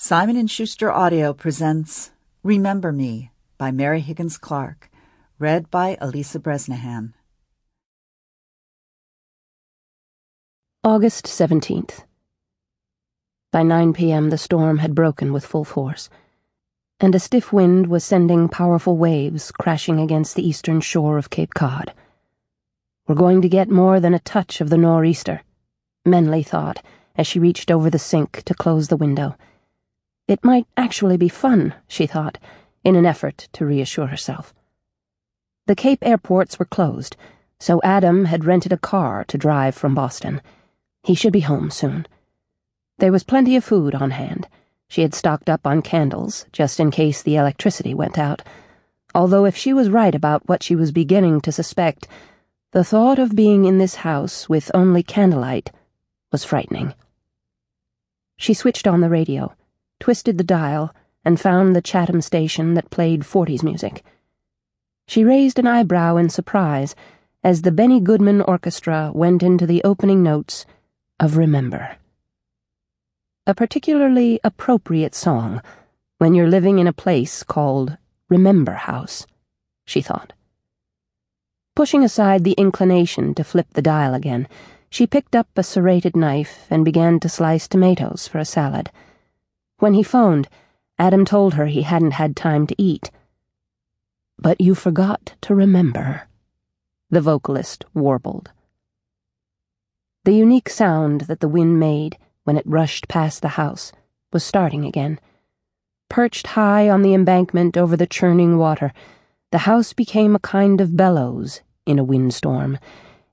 Simon & Schuster Audio presents Remember Me by Mary Higgins Clark, read by Alyssa Bresnahan. August 17th. By 9 p.m. the storm had broken with full force, and a stiff wind was sending powerful waves crashing against the eastern shore of Cape Cod. We're going to get more than a touch of the nor'easter, Menley thought as she reached over the sink to close the window. It might actually be fun, she thought, in an effort to reassure herself. The Cape airports were closed, so Adam had rented a car to drive from Boston. He should be home soon. There was plenty of food on hand. She had stocked up on candles, just in case the electricity went out. Although if she was right about what she was beginning to suspect, the thought of being in this house with only candlelight was frightening. She switched on the radio, twisted the dial, and found the Chatham station that played 40s music. She raised an eyebrow in surprise as the Benny Goodman Orchestra went into the opening notes of Remember. A particularly appropriate song when you're living in a place called Remember House, she thought. Pushing aside the inclination to flip the dial again, she picked up a serrated knife and began to slice tomatoes for a salad. When he phoned, Adam told her he hadn't had time to eat. "But you forgot to remember," the vocalist warbled. The unique sound that the wind made when it rushed past the house was starting again. Perched high on the embankment over the churning water, the house became a kind of bellows in a windstorm,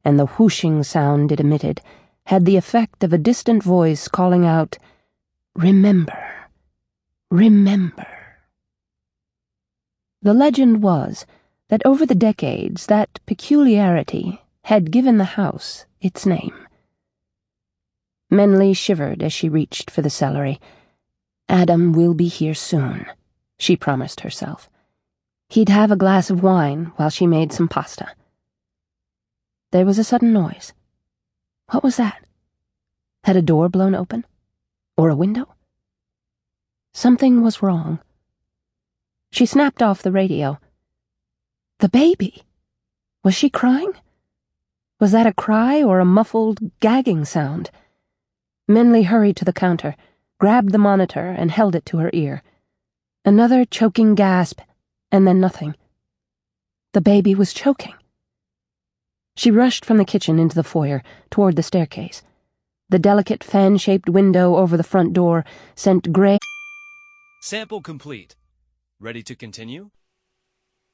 and the whooshing sound it emitted had the effect of a distant voice calling out, "Remember. Remember." The legend was that over the decades that peculiarity had given the house its name. Menley shivered as she reached for the celery. Adam will be here soon, she promised herself. He'd have a glass of wine while she made some pasta. There was a sudden noise. What was that? Had a door blown open? Or a window? Something was wrong. She snapped off the radio. The baby! Was she crying? Was that a cry or a muffled, gagging sound? Menley hurried to the counter, grabbed the monitor, and held it to her ear. Another choking gasp, and then nothing. The baby was choking. She rushed from the kitchen into the foyer, toward the staircase. The delicate fan-shaped window over the front door sent gray... Sample complete. Ready to continue?